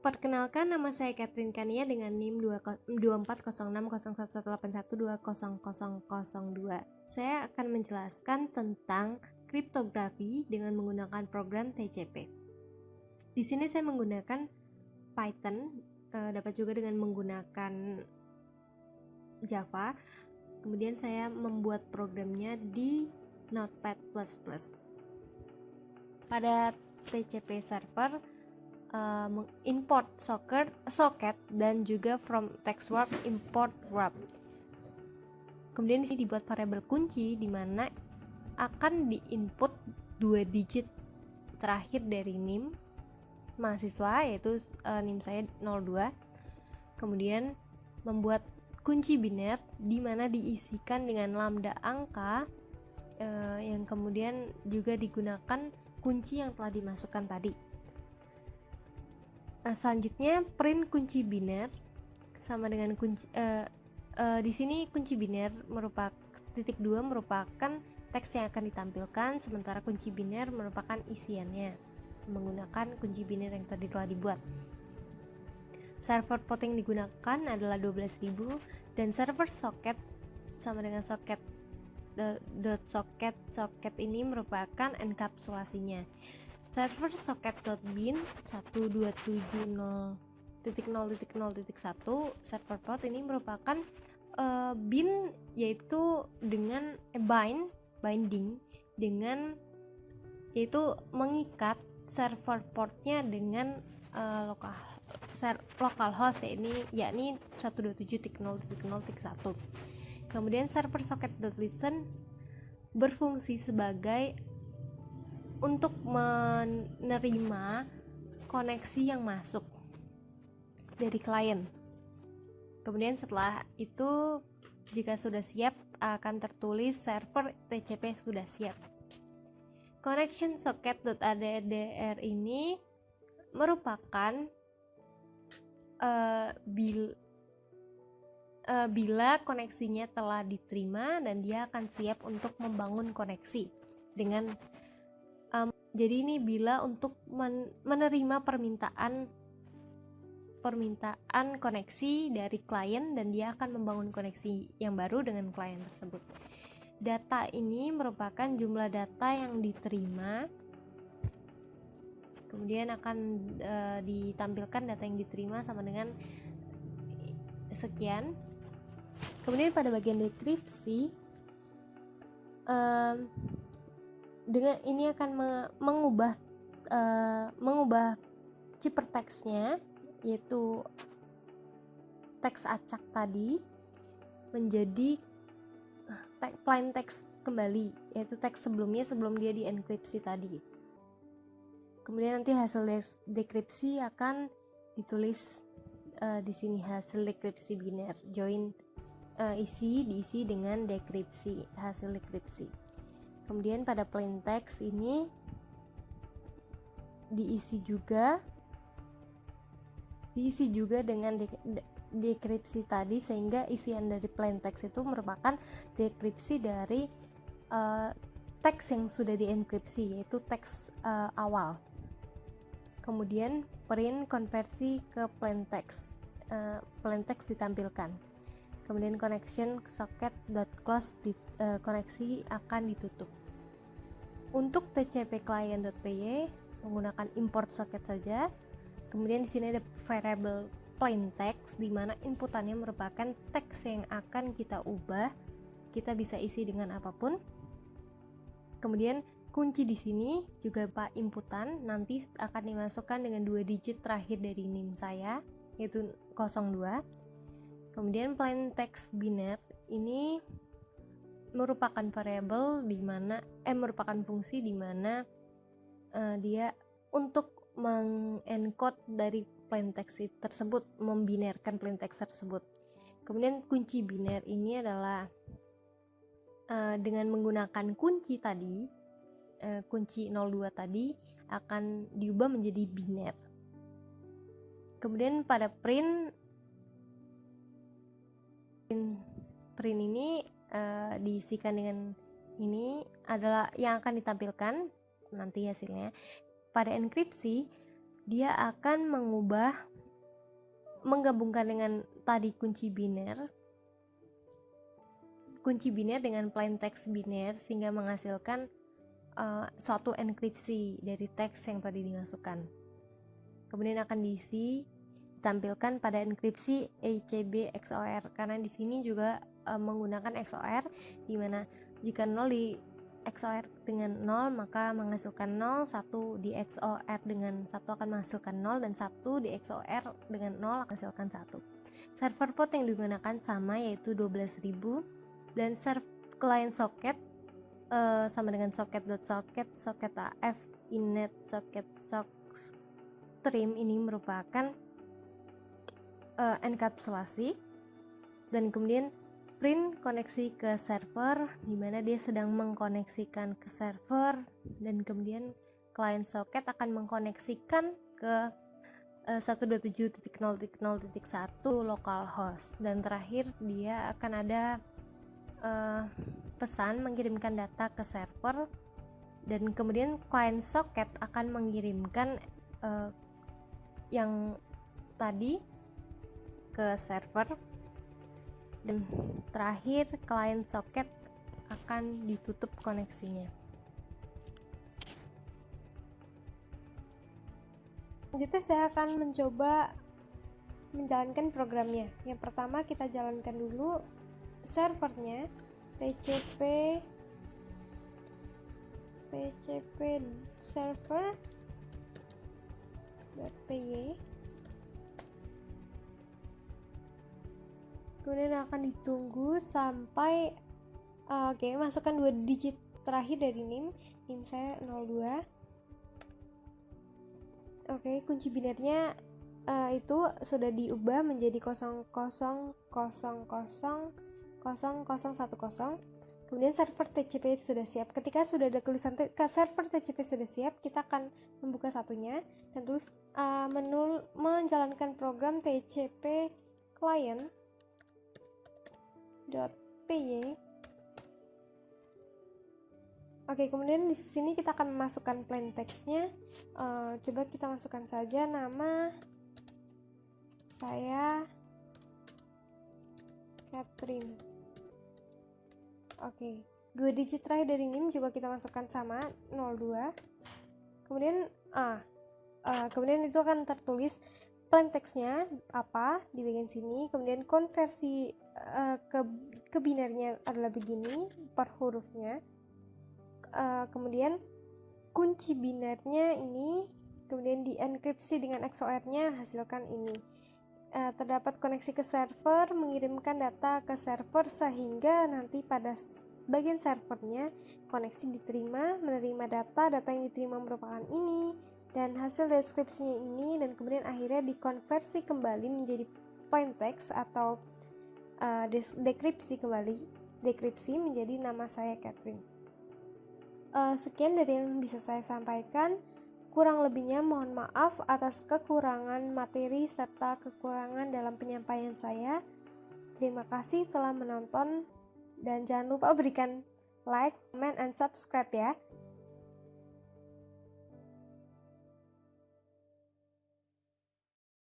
Perkenalkan, nama saya Catherine Kania dengan NIM 24060181200002. Saya akan menjelaskan tentang kriptografi dengan menggunakan program TCP. Di sini saya menggunakan Python, dapat juga dengan menggunakan Java. Kemudian saya membuat programnya di Notepad++. Pada TCP server, import socket dan juga from textwork import wrap. Kemudian di sini dibuat variabel kunci di mana akan diinput 2 digit terakhir dari NIM mahasiswa, yaitu NIM saya 02. Kemudian membuat kunci biner di mana diisikan dengan lambda angka yang kemudian juga digunakan kunci yang telah dimasukkan tadi. Selanjutnya print kunci biner sama dengan kunci di sini kunci biner merupakan titik 2 merupakan teks yang akan ditampilkan, sementara kunci biner merupakan isiannya menggunakan kunci biner yang tadi telah dibuat. Server port yang digunakan adalah 12.000 dan server socket sama dengan socket socket ini merupakan enkapsulasinya. Server socket.bin 1270.0.0.1 server port ini merupakan bin, yaitu dengan binding dengan, yaitu mengikat server portnya dengan localhost yakni 127.0.0.1. Kemudian server socket.listen berfungsi sebagai untuk menerima koneksi yang masuk dari klien. Kemudian setelah itu, jika sudah siap, akan tertulis server TCP sudah siap. Connection socket.addr ini merupakan bila koneksinya telah diterima dan dia akan siap untuk membangun koneksi dengan jadi ini bila untuk menerima permintaan koneksi dari klien dan dia akan membangun koneksi yang baru dengan klien tersebut. Data ini merupakan jumlah data yang diterima, kemudian akan ditampilkan data yang diterima sama dengan sekian. Kemudian pada bagian dekripsi, dengan ini akan mengubah ciphertextnya, yaitu teks acak tadi, menjadi plain text kembali, yaitu teks sebelumnya sebelum dia dienkripsi tadi. Kemudian nanti hasil dekripsi akan ditulis di sini, hasil dekripsi biner join diisi dengan dekripsi, hasil dekripsi. Kemudian pada plain text ini diisi juga dengan dekripsi tadi, sehingga isian dari plain text itu merupakan dekripsi dari teks yang sudah dienkripsi, yaitu teks awal. Kemudian print konversi ke plain text ditampilkan. Kemudian connection socket.close koneksi akan ditutup. Untuk TCP client.py menggunakan import socket saja. Kemudian di sini ada variable plain text di mana inputannya merupakan teks yang akan kita ubah. Kita bisa isi dengan apapun. Kemudian kunci di sini juga Pak inputan, nanti akan dimasukkan dengan 2 digit terakhir dari NIM saya, yaitu 02. Kemudian plain text biner ini merupakan variabel merupakan fungsi di mana dia untuk mengencode dari plain text tersebut, membinerkan plain text tersebut. Kemudian kunci biner ini adalah dengan menggunakan kunci tadi, kunci 02 tadi akan diubah menjadi biner. Kemudian pada print ini diisikan dengan ini adalah yang akan ditampilkan nanti hasilnya. Pada enkripsi dia akan mengubah menggabungkan dengan tadi kunci biner dengan plain text biner sehingga menghasilkan suatu enkripsi dari teks yang tadi dimasukkan. Kemudian akan ditampilkan pada enkripsi ECB XOR, karena di sini juga menggunakan XOR, di mana jika 0 di XOR dengan 0 maka menghasilkan 0, 1 di XOR dengan 1 akan menghasilkan 0, dan 1 di XOR dengan 0 akan menghasilkan 1. Server port yang digunakan sama, yaitu 12.000, dan client socket sama dengan socket.socket, socket AF, innet, socket stream ini merupakan enkapsulasi, dan kemudian print koneksi ke server, di mana dia sedang mengkoneksikan ke server, dan kemudian client socket akan mengkoneksikan ke 127.0.0.1 localhost, dan terakhir dia akan ada pesan mengirimkan data ke server, dan kemudian client socket akan mengirimkan yang tadi ke server, dan terakhir client socket akan ditutup koneksinya. Selanjutnya saya akan mencoba menjalankan programnya. Yang pertama kita jalankan dulu servernya, tcp server.py. Kemudian akan ditunggu sampai masukkan 2 digit terakhir dari NIM saya 02. Kunci binernya itu sudah diubah menjadi 00000010. Kemudian server TCP sudah siap. Ketika sudah ada tulisan server TCP sudah siap, kita akan membuka satunya dan terus menjalankan program TCP client.py. Kemudian di sini kita akan memasukkan plain text-nya. Coba kita masukkan saja nama saya Catherine. 2 digit terakhir dari NIM juga kita masukkan sama 02. Kemudian itu akan tertulis plain text-nya apa di bagian sini. Kemudian konversi ke binernya adalah begini per hurufnya. Kemudian kunci binernya ini, kemudian dienkripsi dengan XOR-nya, hasilkan ini. Terdapat koneksi ke server, mengirimkan data ke server, sehingga nanti pada bagian servernya koneksi diterima, menerima data yang diterima merupakan ini, dan hasil deskripsinya ini, dan kemudian akhirnya dikonversi kembali menjadi plain text atau dekripsi menjadi nama saya Catherine. Sekian dari yang bisa saya sampaikan. Kurang lebihnya mohon maaf atas kekurangan materi serta kekurangan dalam penyampaian saya. Terima kasih telah menonton, dan jangan lupa berikan like, comment, and subscribe ya.